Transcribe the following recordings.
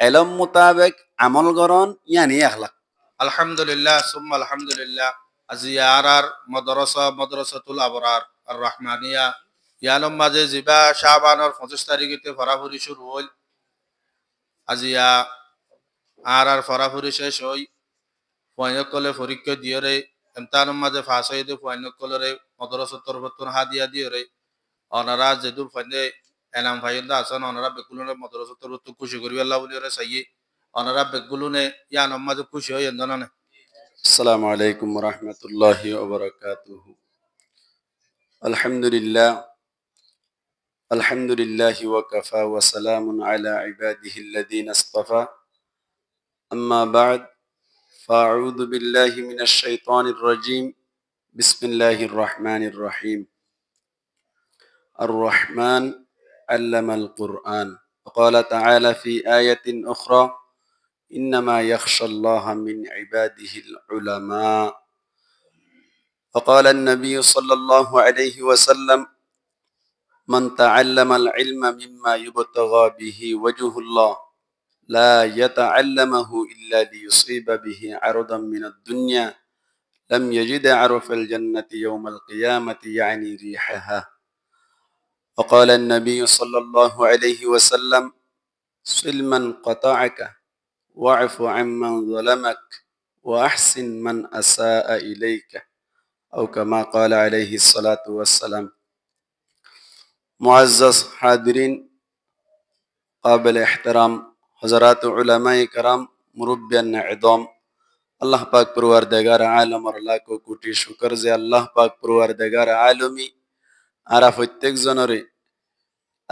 এলম মোতাবেক আমল গরণ ইয়ানি আখলাক। আলহামদুলিল্লাহ সুম্মা আলহামদুলিল্লাহ। আজি আর মাদ্রাসাতুল আবরার আর রহমানিয়া ইয়ানম মাঝে জিবা শাবানের 25 তারিখে ফরাফরি শুরু হইল। আজি আর ফরাফরি শেষ হই পয়নকলে পরীক্ষা দিয়রে এমতানোর মাঝে ফাঁস হইতে পয়নকলরে মাদ্রাসার তরফতুন হাদিয়া দিয়রে অনারা যেদুর ফাইন্দে এনাম ফাইন্দা আছেন অনারা বেগুলনে মাদ্রাসার তরফতু খুশি করি আল্লাহ বলিয়রে চাইয়ে অনারা বেগুলনে ইয়ানম মাঝে খুশি হই এন্দনানে। আসসালামু আলাইকুম ওয়া রাহমাতুল্লাহি ওয়া বারাকাতুহু। আলহামদুলিল্লাহ আলহামদুলিল্লাহি ওয়া কাফা ওয়া সালামুন আলা ইবাদিহিল্লাযীনা ইসতাফা। আম্মা বা'দ, ফাআউযু বিল্লাহি মিনাশ শাইতানির রাজীম। বিসমিল্লাহির রহমানির রহিম। আর-রহমান আল্লামাল কুরআন। وقال تعالى في آية أخرى إنما يخشى الله من عباده العلماء. وقال النبي صلى الله عليه وسلم من تعلم العلم مما يبتغى به وجه الله لا يتعلمه إلا ليصيب به عرضا من الدنيا لم يجد عرف الجنة يوم القيامة يعني ريحها. وقال النبي صلى الله عليه وسلم صل من قطعك واعف عمن ظلمك وأحسن من أساء إليك أو كما قال عليه الصلاة والسلام. মুআজ্জাজ হাদিরিন, কাবিল ইহতিরাম হযরত উলামায়ে কেরাম, মুরব্বিয়ান ইযম, আল্লাহ পাক পরওয়ারদিগার আলমের লাখো কোটি শুকর যে আল্লাহ পাক পরওয়ারদিগার আলমী আরা প্রত্যেক জনরে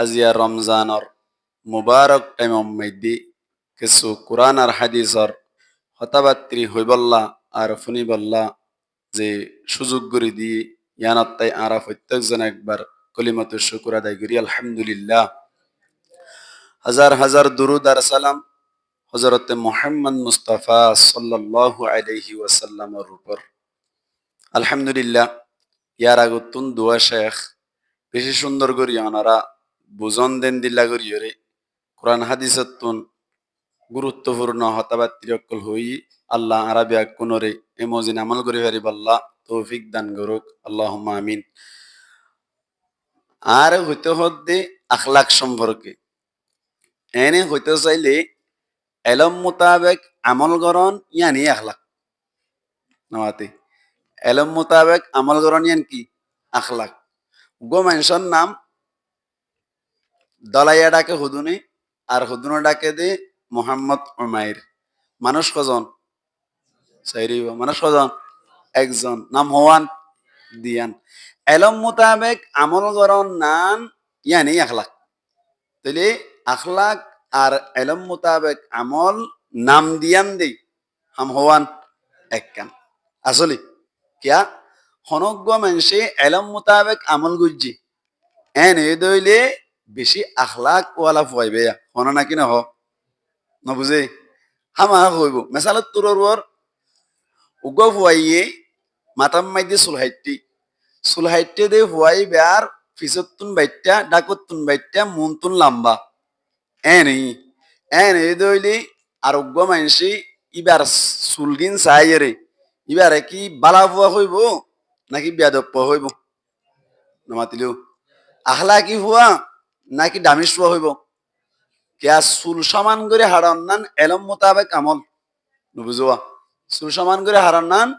আজিয়া রমজানর মুবারক টাইমম মধ্যে কিছু কোরআন আর হাদিসর হতাবাত্রি হইবল্লা আর ফুনিবল্লা যে সুযোগ করে দিয়ে ইয়ানত তাই আরা প্রত্যেক জন একবার কলিমাতুশ শুকর আদায় করি আলহামদুলিল্লাহ। হাজার হাজার দুরুদ আর সালাম হযরত মুহাম্মদ মুস্তাফা সাল্লাল্লাহু আলাইহি ওয়াসাল্লামের উপর। আলহামদুলিল্লাহ। ইয়ার আগতুন দোয়া শেখ বেশি সুন্দর করি ওনারা বুঝন দেন দিল্লা করিয়রে কোরআন হাদিসতুন গুরুত্বপূর্ণ হতাবাত্রি অকল হই আল্লাহ আরবি কোনরে এমজিন আমল করি পারিব আল্লাহ তৌফিক দান করুক, আল্লাহুম্মা আমিন। আর হইতে হদ্দে আখলাক সম্পর্কে এনে হইতে চাইলে এলম মোতাবেক আমল গরণ ইয়ানি আখলাক নওয়াতে। এলম মোতাবেক আমল গরণ ইয়ান কি আখলাক। গো মানুষের নাম দলাইয়া ডাকে হুদুনে আর হুদুনে ডাকে দে মোহাম্মদ উমাইর। মানুষ কজন? চাইরি। মানুষ কজন? একজন। নাম হওয়ান দিয়ান। এলম মোতাবেক আমল গরণ নান ইয়ানি আখলাক। তাহলে আখলাক আর এলম মোতাবেক আমল নাম দিয়ান দেই হাম হওয়ান একখান। আসলে কিয়া হনজ্ঞ মানুষে এলম মোতাবেক আমল গুজি এন এ দইলে বেশি আখলাক ওয়ালা ফুয়াইবে হন নাকি না হ নবুঝে হামা হইব। মেসালত তোর উগ ফুয়াইয়ে মাতাম মাইদি সুলহাইটে দে ফুয়াই বেয়ার ফিসতুন বাইটা ডাকতুন বাইটা মুনতুন লাম্বা এন এ দইলে আর উগ মানুষে ইবার সুলগিন চাইরে ইবারে কি বালা ফুয়া হইব নাকি বেয়াদপ্প হইব? নমাতিলেও আখলা কি হুয়া নাকি দামিস হুয়া হইব? কেয়া চুল সমান করে হারান নান এলম মোতাবেক আমল নুবুঝোয়া। চুল সমান করে হারান নান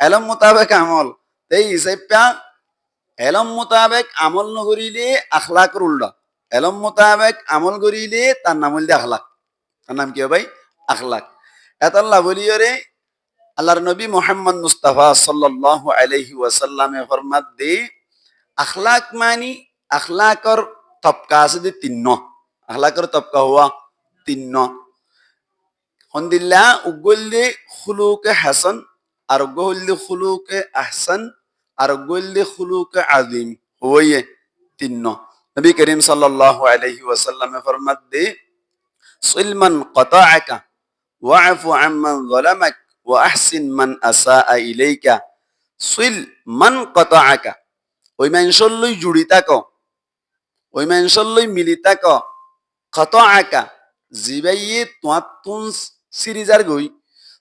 এলম মোতাবেক আমল। এই হিসাবটা এলম মোতাবেক আমল নগরিলে আখলাকর উল্টা। এলম মোতাবেক আমল করিলে তার নাম হইলে আখলাক। তার নাম কি ভাই? আখলাক। এতাল্লাহ বলিয়রে আল্লাহর নবী মুহাম্মদ মুস্তাফা সাল্লাল্লাহু আলাইহি ওয়াসাল্লামে ফরমাত দে আখলাক মানি আখলাকর তবকা আছে যে তিন্ন। আখলাকর তবকা হওয়া তিন্ন। হন্দিল্লা উগল্লি খুলুকে হাসান আর উগল্লি খুলুকে আহসান আর উগল্লি খুলুকে আযীম হইয়ে তিন্ন। নবী করিম সাল্লাল্লাহু আলাইহি ওয়াসাল্লামে ফরমাত দে সিলমান কাতাআকা ওয়া'ফু আম্মান যালামাক ওয়া আহসিন মান আসাআ ইলাইকা। সিল মান কাতাআকা, ওই মানুষের লই জুড়ি থাক, ওই মানুষের লই মিলি থাক। কাতাআকা জিবাইয়ে তোয়াত্তুন সিরিজার গই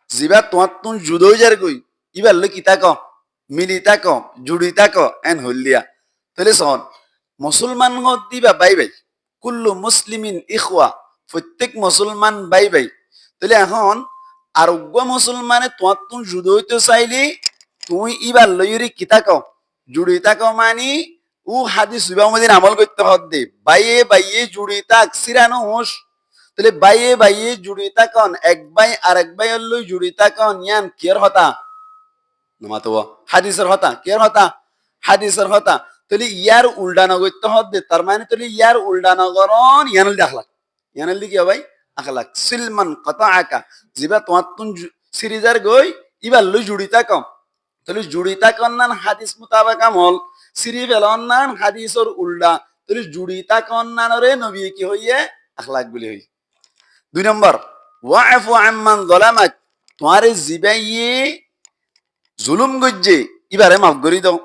জিবা তোয়াত্তুন জুদইজার গই ইবার লই কিতা ক মিলিতা ক জুড়িতা ক এন হলিয়া তাহলে শোন মুসলমান হত দিবা বাই বাই কুল্লু মুসলিমিন ইখওয়া প্রত্যেক মুসলমান বাই বাই তাহলে এখন আরোগ্য মুসলমানে তোয়াত্তুন জুদইতে চাইলি তুই ইবার লইরি কিতা ক জুড়িতা ক মানি ও হাদিস সুবামদিন আমল করতে হদ্দে বাইয়ে বাইয়ে জুড়িতা সিরানো হোস তাহলে বাইয়ে বাইয়ে জুড়িতা কন এক বাই আর এক বাই লই জুড়িতা কন ইয়ান কিয়ার হতা নমাতো হাদিসের হতা কিয়ার হতা হাদিসের হতা তাহলে ইয়ার উল্টানো করতে হদ্দে তার মানে তাহলে ইয়ার উল্টানো করন ইয়ানল দেখলা ইয়ানল কি ভাই আখলাক সিলমান কথা আকা জিবা তোমার তুন সিরিজার গই ইবার লই জুড়িতা কম তাহলে জুড়িতা কন্যান হাদিস মোতাবেক আমল সিরি ফেলন্নান হাদিসর উল্টা তাহলে জুড়িতা কন্যানরে নবী কি হইয়ে আখলাক বলি হই 2 নম্বর ওয়াফু আম্মান যালামাক তোমারে জিবাইয়ে জুলুম গজ্জে ইবারে মাফ করি দাও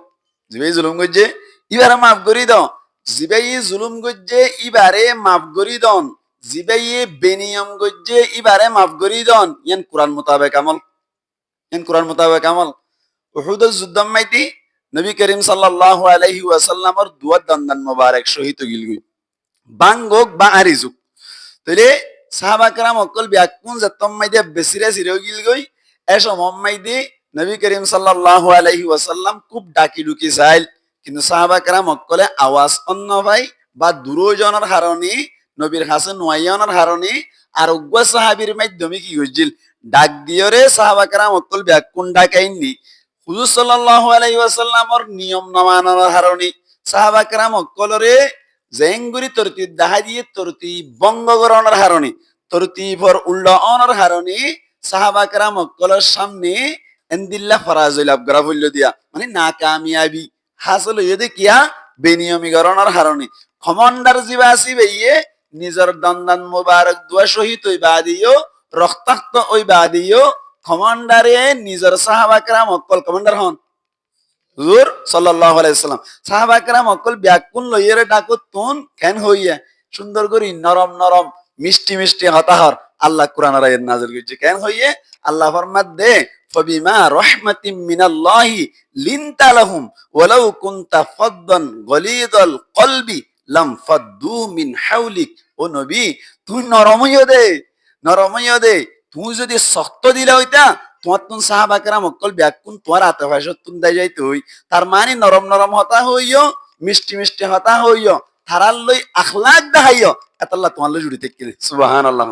জিবাই জুলুম গজ্জে ইবারে মাফ করি দাও জিবাইয়ে জুলুম গজ্জে ইবারে মাফ করি দন জিবাইয়ে বেনিয়ম গজ্জে ইবারে মাফ করি দন ইয়ান কুরআন মোতাবেক আমল ইয়ান কুরআন মোতাবেক আমল উহুদের যুদ্ধম মাইতি নবী করিম সাল্লাল্লাহু আলাইহি ওয়াসাল্লামর দুয়া দন্দান মোবারক শহীদ গিলগুই বাঙ্গক বা আরিজুক তাহলে সাহাবা کرام অকল ব্যাকুন যতম মাইদে বেসিরে সিরে গিলগুই এসো মোহাম্মদী নবী করিম সাল্লাল্লাহু আলাইহি ওয়াসাল্লাম খুব ডাকি ডুকি চাইল কিন্তু সাহাবা کرام অকলে আওয়াজ অন্য ভাই বা দুরজনের হারণে নবীর কাছে নোয়াইয়নের হারণে আর উগ্র সাহাবীর মাধ্যমে কি হইছিল ডাক দিয়রে সাহাবা کرام অকল ব্যাকুন ডাকাইনি হুজুর সাল্লাল্লাহু আলাইহি ওয়াসাল্লামর নিয়ম না মানার হারণে সাহাবা کرام অকলরে জেঙ্গুরি তরতিব দাহা দিয়ে তরতিব বঙ্গকরণের হারণে তরতিবর উল্লনের হারণে সাহাবা کرام অকলের সামনে এন্দিল্লা ফরাজুল আবগরা হইল দিয়া মানে নাকামিয়াবি হাসল হইতে কিয়া বেনিয়মিকরণের হারণে কমান্ডার জিবাসি বেয়ে নিজের দন্দান মুবারক দুয়া শহীদ হইবা দিও রক্তাক্ত হইবা দিও কমান্ডারে নিজের সাহাবা کرام অকল কমান্ডার হন হুজুর সাল্লাল্লাহু আলাইহি সাল্লাম সাহাবা کرام অকল ব্যাকুল লইরে ডাকো তুন কেন হইয়া সুন্দর করি নরম নরম মিষ্টি মিষ্টি হতাহর আল্লাহ কুরআনের আয়াত নাযিল করেছে কেন হইয়ে আল্লাহ ফরমাত দে ফবিমা রাহমাতিম মিনাল্লাহি লিনতা লাহুম ওয়ালাউ কুনতা ফাদদান গলিদাল কলবি লাম ফাদ্দু মিন হাওলিক ও নবী তুই নরম হইয়া দে তুই যদি শক্ত দিলা হইতা তোমার তুন সাহাবা کرام অকল ব্যাকুন তোমার হাতে ভাষা তুন দাই যাইতে হই তার মানে নরম নরম হতা হইও মিষ্টি মিষ্টি হতা হইও থারার লই আখলাক দেখাইও এতাল্লাহ তোমার লই জুড়ি থেকে সুবহানাল্লাহ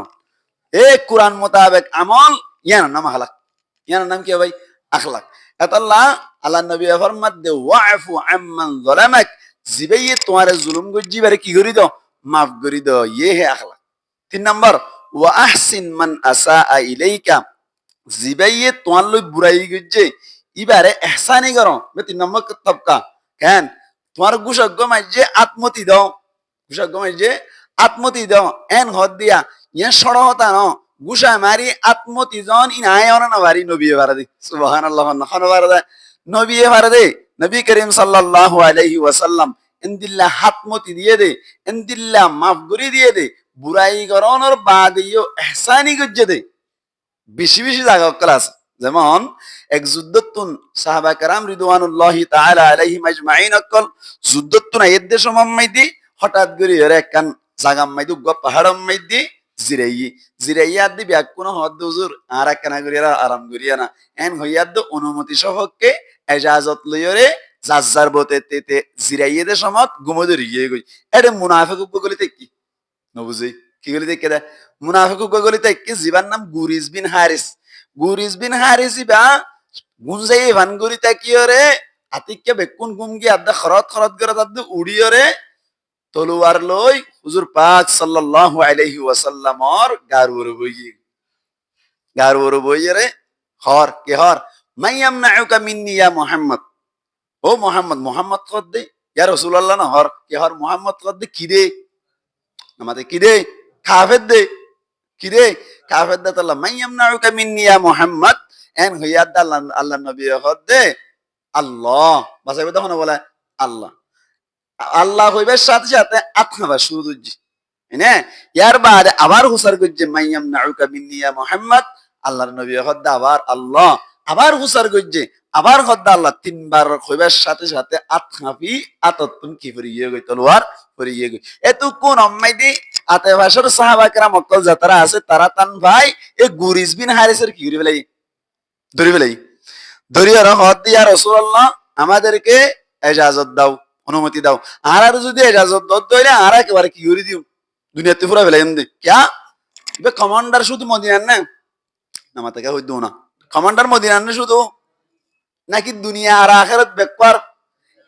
এ কুরআন মোতাবেক আমল ইয়ার নাম আখলাক ইয়ার নাম কি ভাই আখলাক এতাল্লাহ আল্লাহ নবী ফরমাত দে ওয়াফু আম্মান যালামাক জিবাইয়ে তোমার জুলুম গজিবারে কি করি দাও মাফ করি দাও ইয়ে হে আখলাক 3 নম্বর ওয়া আহসিন মান আসা ইলাইকা জিবাইয়ে তোমার লই বুড়াই গজ্জে ইবারে এহসানি করো 3 নম্বর তবকা কেন তোমার গুশজ্ঞ মাইজে আত্মতি দাও গুশজ্ঞ মাইজে আত্মতি দাও এন হদ দিয়া ইয়া সড় হতা ন গুশা মারি আত্মতি জন ইন আয়না না বাড়ি নবী বারাদি সুবহানাল্লাহ নখানো বারাদা নবী বারাদে নবী করিম সাল্লাল্লাহু আলাইহি ওয়াসাল্লাম ইনদিল্লাহ হাতমতি দিয়ে দে ইনদিল্লাহ মাফ করি দিয়ে দে বুড়াই করনোর বাদিও এহসানি গজ্জে দে বেশি বেশি জায়গা ক্লাস যেমন এক যুদ্ধতুন সাহাবা کرام রিদওয়ানুল্লাহি তাআলা আলাইহিম আজমাইন অকল যুদ্ধতুন আইদ দেশ মাইদি হঠাৎ করে এর একখান জায়গা মাইদি গপ পাহাড় মাইদি জিরাইয়া দি ব্যাক কোন হদ হুজুর আর একখানা করিয়া আরাম করিয়া না এন হইয়া দ অনুমতি সহকে ইজাজত লইরে জাজ্জার বতে তেতে জিরাইয়া দে সমত গুমদে রিয়ে গই এডে মুনাফিক গলিতে কি নবুঝি কি গলিতে কেদা মুনাফিক গলিতে কি জিবার নাম গুরিস বিন হারিস বা গুনজাই ভানগুরিতা কি রে আতিককে বেকুন গুমগি আদা খরত করে তাদ উড়িয়রে তলোয়ার লই হুজুর পাক সাল্লাল্লাহু আলাইহি ওয়াসাল্লামর গারুর বইরে হর কে হর মাইয়ামনাউকা মিন্নি ইয়া মুহাম্মদ ও মুহাম্মদ কদ দে ইয়া রাসূলুল্লাহ না হর কে হর মুহাম্মদ কদ দে কি দে আমাদের কি দে কাফের দে কি দে কাফের দে তাআলা মাইয়ামনাউকা মিন্নি ইয়া মুহাম্মদ এন হইয়া আল্লাহ নবী কদ দে আল্লাহ বাসাইবে তখন বলে আল্লাহ আল্লাহ হইবার সাথে সাথে আত্মাবা সুরুজি এনে ইয়ার বাদে আবার হুসার গজ্জে মাইয়াম নাউকা মিন্নি ইয়া মুহাম্মদ, আল্লাহর নবী হদ্দা আবার আল্লাহ আবার হুসার গজ্জে আবার হদ্দা আল্লাহ, তিনবার কইবার সাথে সাথে আত খাপি আততুন কি ফরিয়ে গই তলোয়ার ফরিয়ে গই। এতু কোন অম্মাই দি আতে ভাষার সাহাবা کرام অকল যারা আছে তারা তান ভাই এ গুরিস বিন হারিসের কি করি ফেলাই, ধরি ফেলাই, ধরি আর হদ দিয়া রাসূলুল্লাহ আমাদেরকে ইজাজত দাও, অনুমতি দাও। আর আর যদি ইজাজত দইলে আর একেবারে কি করি দিও, দুনিয়াতে পুরা ফেলাই এমনি ক্যা ইবে কমান্ডার শুধু মদিনার না, নামা থেকে হইতো না কমান্ডার মদিনার না শুধু, নাকি দুনিয়া আর আখিরাত বেকবার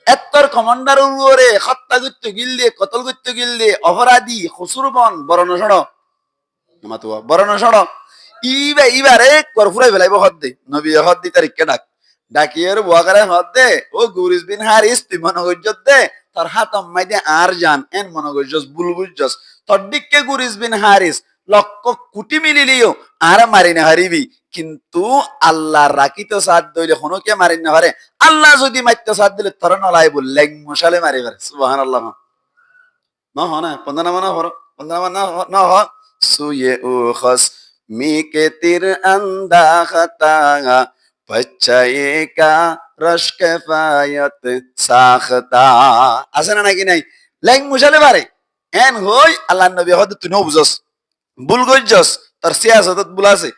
এত্তর কমান্ডার উপরে হত্যা করতে গিললে কতল করতে গিললে অপরাধী খসুরবন বরণ সড় নামাতুয়া বরণ সড় ইবারে কর ফুরাই ফেলাইব হদ দে নবী হদ দি তারিখকে ডাকিয়ের বুয়াকারে হদ দে ও গুরিস বিন হারিস তুই মনোগজ্জত দে তোর হাত অম্মাই দে আর জান এন মনোগজ্জস বুলবুজ্জস তোর দিককে গুরিস বিন হারিস লক্ষ কোটি মিলিলিও আর মারি না হারিবি, কিন্তু আল্লাহ রাখিত সাথ দইলে হনকে মারি না পারে। আল্লাহ যদি মারতে সাথ দিলে তোর নলাই বললেন মশালে মারি পারে। সুবহানাল্লাহ না হ না পন্দনা মানা হর পন্দনা মানা না হ সুয়ে ও খস মি কে তীর আন্দা খতা বচ্চায়ে কা রশ কিফায়াত সাখতা আছে না নাকি নাই লেং মশালে পারে এন হই আল্লাহ নবী হদ তুই নো বুঝস ভুল গজ্জস তোর সিয়াসতত ভুল আছে,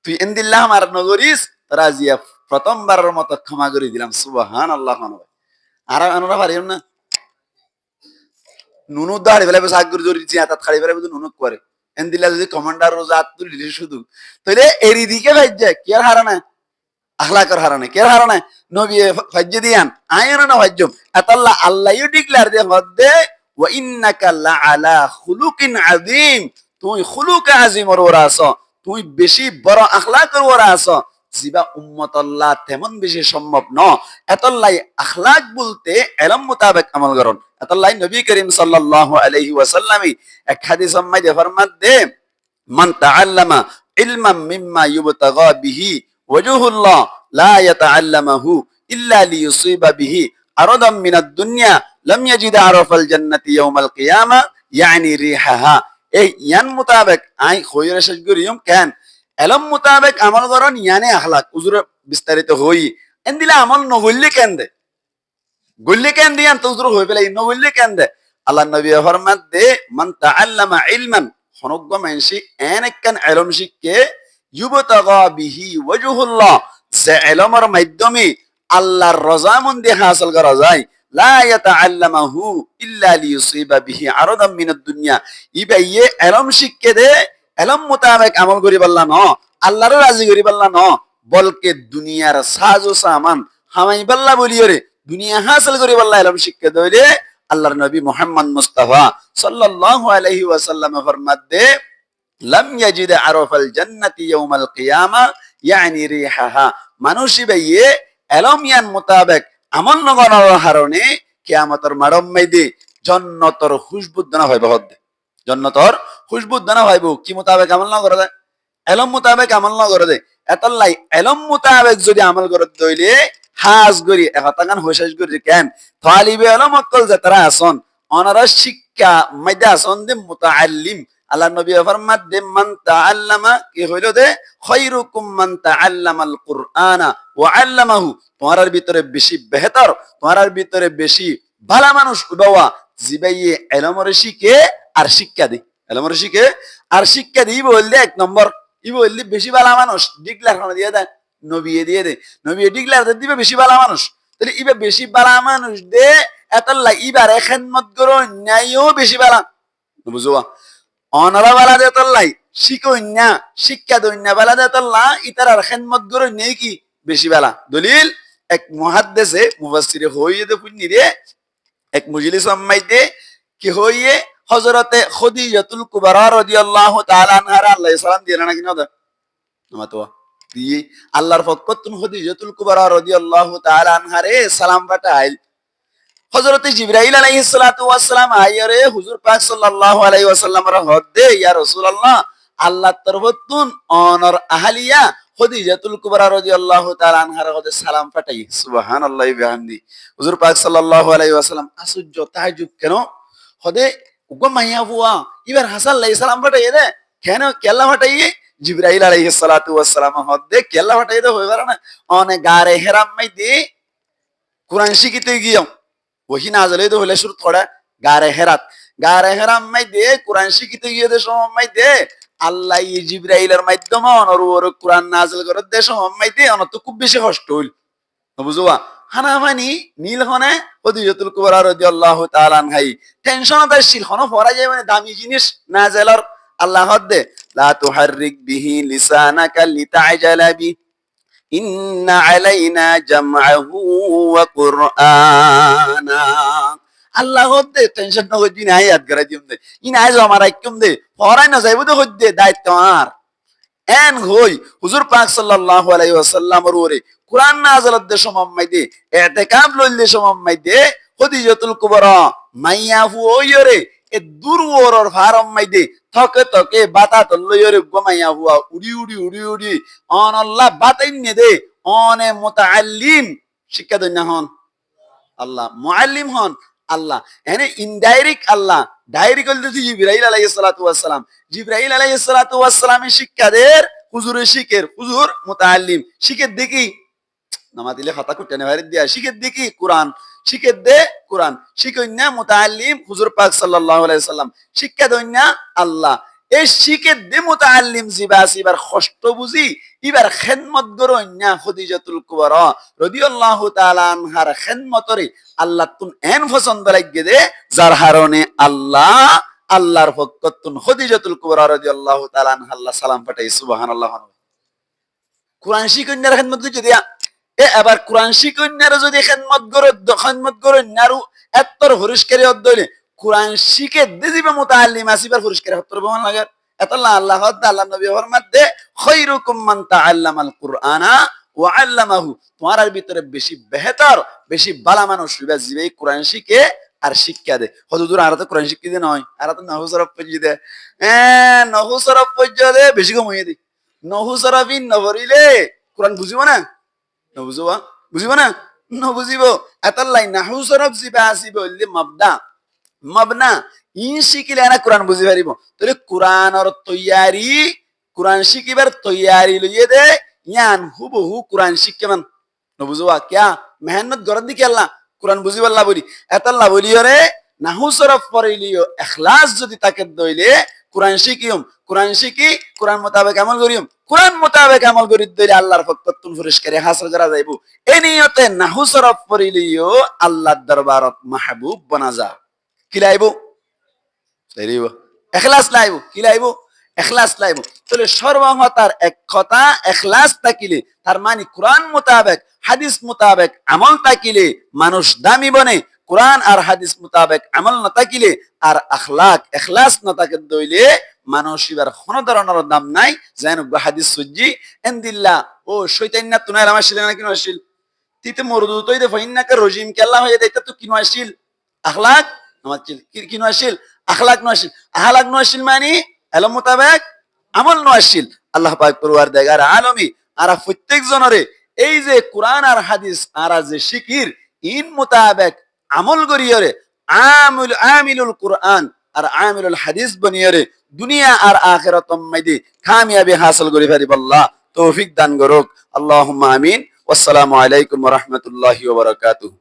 তুই এন্দিল্লাহ আমার নগরিস তোরা জিয়া প্রথমবারের মতো ক্ষমা করে দিলাম। সুবহানাল্লাহ। আর আনরা পারিও না নুনু দাড়ি ফেলে বেশ আগুর জড়ি হাত খাড়ি ফেলে নুনুক করে এন্দিল্লাহ যদি কমান্ডার রোজা হাত তুলি শুধু তাইলে এরি দিকে ভাজ্যা কি আর হারানা আখলাকর হারানে কে হারানে নবী ভাজ্য দিয়ান আয়না না ভাজ্যম আতাল্লাহ আল্লাহ ডিক্লার দে হদে ওয়া ইন্নাকা লাআলা খুলুকিন আযীম, তুই খুলুক আযীমর ওরা আছো, তুই বেশি বড় আখলাকের ওরা আছো জিবা উম্মত আল্লাহ তেমন বেশি সম্ভব ন। এতল্লাই আখলাক বলতে ইলম মোতাবেক আমল করুন। এতল্লাই নবী করিম সাল্লাল্লাহু আলাইহি ওয়াসাল্লাম এক হাদিস সম্মাদে ফরমাত দে মান তাআল্লামা ইলমান মিম্মা ইউবতাগা বিহি ওয়াজহুল্লাহ লা ইয়াতাআল্লামাহু ইল্লা লিইউসিবা বিহি আরাদাম মিনাদ দুনিয়া লাম ইয়াজিদ আরাফাল জান্নাতি ইয়াউমাল কিয়ামা ইয়ানি রিহাহা। এই ইয়ান মোতাবেক আই খয়রে শেষ করিম কেন এলম মোতাবেক আমল করন ইয়ানে আখলাক উজুর বিস্তারিত হই এন্দিলা আমল নগল্লে কেন দে গল্লে কেন দিয়ান তো উজুর হই পেলাই নগল্লে কেন দে। আল্লাহ নবী ফরমাত দে মান তাআল্লামা ইলমান হনগ্গ মানসি এনেকান ইলম শিখকে ইউবতাগা বিহি ওয়াজহুল্লাহ যে ইলমের মাধ্যমে আল্লাহর রজামন্দি হাসিল করা যায় লা ইয়াতাআল্লামাহু ইল্লা লিইউসিবা বিহি আরাদাম মিনাদ দুনিয়া ইবাইয়ে ইলম শিখকে দে ইলম মোতাবেক আমল করি বললা ন আল্লাহর রাজি করি বললা ন বলকে দুনিয়ার সাজো সামান হামাই বললা বলিয়রে দুনিয়া হাসিল করি বললা ইলম শিখকে দইলে আল্লাহর নবী মুহাম্মদ মুস্তাফা সাল্লাল্লাহু আলাইহি ওয়াসাল্লাম ফরমাত দে লাম ইয়াজিদ আরাফাল জান্নাতি ইয়াউমাল কিয়ামা ইয়ানি রিহাহা। মানুষই বাইয়ে এলমিয়ান মোতাবেক আমল নগণর হারণে কিয়ামতের মাড়ম মাইদে জান্নাতর খুশবু দানা হইব হদ জান্নাতর খুশবু দানা হইব কি মোতাবেক আমল না করে দে এলম মোতাবেক আমল না করে দে এতলাই এলম মোতাবেক যদি আমল করে দইলে হাজ গরি এহতাগান হইসাস গরি কেন তালিবে এলম অকল যারা আসন অনারা শিক্ষা মাইদা আসন দে মুতাআল্লিম। আল্লাহ নবী ফরমাত দে মান তাআল্লামা কি হইলো দে খায়রুকুম মান তাআল্লামাল কুরআনা ওয়া আল্লামাহু, তোমার ভিতরে বেশি বেহতর তোমার ভিতরে বেশি ভালো মানুষ বাবা জিবাইয়ে ইলমরে শিখে আর শিক্ষা দে ইলমরে শিখে আর শিক্ষা দি বললে এক নম্বর ই বললি বেশি ভালো মানুষ ডিক্লার দিয়ে দেয় নবী দিয়ে দে নবী ডিক্লার দিবে বেশি ভালো মানুষ তাহলে ইবে বেশি ভালো মানুষ দে এতলা ইবারে খেদমত করো ন্যায়ও বেশি ভালো বুঝবা অনরা বালা দে তল্লাই শিকইন্যা শিক্ষা দইন্যা বালা দে তল্লা ইতার আর খেদমত করো নেই কি বেশি ভালো। দলিল এক মুহাদ্দিসে মুফাসসিরে হইয়ে দে পুন্নি রে এক মজলিস আম্মাইতে কি হইয়ে হযরতে খাদিজাতুল কুবরা রাদিয়াল্লাহু তাআলা আনহা আল্লাহ সালাম দিয়ে না কিনা দা নামাতো দিয়ে আল্লাহর ফকতুন খাদিজাতুল কুবরা রাদিয়াল্লাহু তাআলা আনহা রে সালাম পাঠাইল। হযরতে জিবরাইল আলাইহিস সালাতু ওয়াস সালাম আইরে হুজুর পাক সাল্লাল্লাহু আলাইহি ওয়াসাল্লামের হদে ইয়া রাসূলুল্লাহ আল্লাহর তরফতুন অনর আহলিয়া খাদিজাতুল কুবরা রাদিয়াল্লাহু তাআলা আনহার হদে সালাম পাঠাই। সুবহানাল্লাহি বিহামদি হুজুর পাক সাল্লাল্লাহু আলাইহি ওয়াসাল্লাম আশ্চর্য তাজ্জুব কেন হদে উগো মাইয়া বুয়া এবার হাসান আলাইহিস সালাম ফাটাইয়ে দে কেন কেল্লা ফাটাইয়ে জিবরাইল আলাইহিস সালাতু ওয়াস সালাম হদ্দে কেল্লা ফাটাইয়ে দে হইবার না অনে গারে হেরাম মাই দি কোরআন শিখিতে গিয়ে ওহি নাজলে তো হলে শুরু থোড়া গারে হেরাম মাই দে কোরআন শিখিতে গিয়ে দে সময় মাই দে আল্লাহ জিবরাইলের মাধ্যমে অনর ওর কোরআন নাজল করে দে সময় মাই দে অন তো খুব বেশি কষ্ট হইল বুঝুয়া হানামানি নীল হনে খদিজাতুল কুবরা রাদিয়াল্লাহু তাআলা আনহাই টেনশন দাশিল হন পড়া যায় মানে দামি জিনিস নাজেলর আল্লাহ হদ্দে লা তুহাররিক বিহি লিসানাকা লিতাজালা বি ইন্না আলাইনা জামআহু ওয়া কুরআনা আল্লাহ হদ্দে টেনশন না হইদি না আয়াত গরা দিম দে ইনা আজ আমার আইকুম দে পড়াই না যাইবো তো হদ্দে দায়িত্ব আর এন হই হুজুর পাক সাল্লাল্লাহু আলাইহি ওয়াসাল্লামের ওরে কুরআন নাযিলের দে সময় মাইদে ইতিকাফ লইলে সময় মাইদে খদিজাতুল কুবরা মাইয়া হুয়রে এ দুরওরর ফারম মাইদে থকে থকে বাতা তলয়রে গমাইয়া হুয়া উড়ি অন আল্লাহ বাতাইন নে দে অনে মুতাআল্লিম শিক্ষা দেন হন আল্লাহ মুআল্লিম হন আল্লাহ এনে ইনডাইরেক্ট আল্লাহ ডাইরেক্ট হল জিবরাইল আলাইহিস সালাতু ওয়াস সালাম জিবরাইল আলাইহিস সালাতু ওয়াস সালামের শিক্ষাদের হুজুরে শিখের হুজুর মুতাআল্লিম শিখে দেখি নামা দিলে খাতা কুটানে বাইরে দিয়া শিখে দেখি কোরআন শিখে দে কোরআন শিখইনা মুতাআল্লিম হুজুর পাক সাল্লাল্লাহু আলাইহি সাল্লাম শিক্ষা দইনা আল্লাহ এই শিখে দে মুতাআল্লিম জিবাসিবার কষ্ট বুঝি ইবার খিদমত গরইনা খদিজাতুল কুবরা রাদিয়াল্লাহু তাআলা আনহার খিদমতরে আল্লাহ তুন এন পছন্দ লাগে দে যার কারণে আল্লাহর পক্ষতুন খদিজাতুল কুবরা রাদিয়াল্লাহু তাআলা আনহা আল্লাহ সালাম পাঠাই সুবহানাল্লাহ কোরআন শিখইনার খিদমত করে দিয়া এবার কোরআন শিখইনার যদি খিদমত করে নারু এত্তর পরিষ্কার অদ্দইলে কোরআন শিখে দে দিবে মুতাআল্লিম আসিবার পরিষ্কার হত্তর বমান লাগে এতলা আল্লাহ আল্লাহ নবী ফরমাতে খায়রুকুম মান তাআল্লামাল কুরআনা ওয়া আল্লামাহু তোমার ভিতরে বেশি বেহতর বেশি ভালো মানুষ হইবা যে কোরআন শিখে আর শিক্ষা দে হুজুর আর তো কোরআন শিক্ষা দে নয় আর তো নহু সরফ পড়ি দে নহু সরফ পড়ি দে বেশি কমই দে নহু সরফিন নভরিলে কোরআন বুঝিব না নবুঝবা বুঝিব না নবুঝিব এতলাই নাহু সরফ জিবা আসিব হইলে মাবনা ই শিখিলে না কোরআন বুঝি পারিব তাহলে কোরআনর তৈয়ারি কোরআন শিখিবার তৈয়ারি লইয়ে দে ইয়ান হুবহু কোরআন শিখকে মান নবুঝবা কিয়া মেহনত গরদ দিকে আল্লাহ কোরআন বুঝি পারলা বলি এতল্লা বলিও নাহু সরফ পড়িলিও ইখলাস যদি তাকে দইলে কোরআন শিখিম কোরআন শিখি কোরআন মোতাবেক আমল করিম কোরআন মোতাবেক আমল করি দইলে আল্লাহর পক্ষতুন পুরস্কারে হাসিল করা যাইব এই নিয়তে নাহু সরফ পড়িলিও আল্লাহর দরবারত মাহবুব বনা যা কি লাইব সাইরিব ইখলাস লাইব কি লাইব ইখলাস লাইব তাহলে সর্বমতার এক কথা ইখলাস তাকিলে তার মানে কোরআন মোতাবেক হাদিস মোতাবেক আমল তাকিলে মানুষ দামি বনে কোরআন আর হাদিস মোতাবেক আমল না তাকিলে আর আখলাক ইখলাস না তাকে দইলে মানুষ এবার কোনো ধরনের দাম নাই যেন হাদিস সুজি এন্দিল্লা ও শয়তান না তুনার আমার ছিল না কিনো আসিল তিতে মরদু তই দে ফাইন্নাকে রজিম কেল্লা হয়ে দেইতা তো কিনো আসিল আখলাক আমার চিল কিনো আসিল আখলাক নো আসিল মানে এলম মোতাবেক আমল নো আসিল আল্লাহ পাক পরওয়ারদিগার আলামিন আর প্রত্যেক জনরে এই যে কোরআন আর হাদিস আর যে শিকির ইন মোতাবেক আমল করিয়রে আমিলুল কোরআন আর আমিলুল হাদিস বনিয়রে দুনিয়া আর আখিরাত মাইদে কামিয়াবি হাসিল করি পারিব আল্লাহ তৌফিক দান করুক আল্লাহুম্মা আমিন ওয়াসসালামু আলাইকুম ওয়া রাহমাতুল্লাহি ওয়া বারাকাতুহু।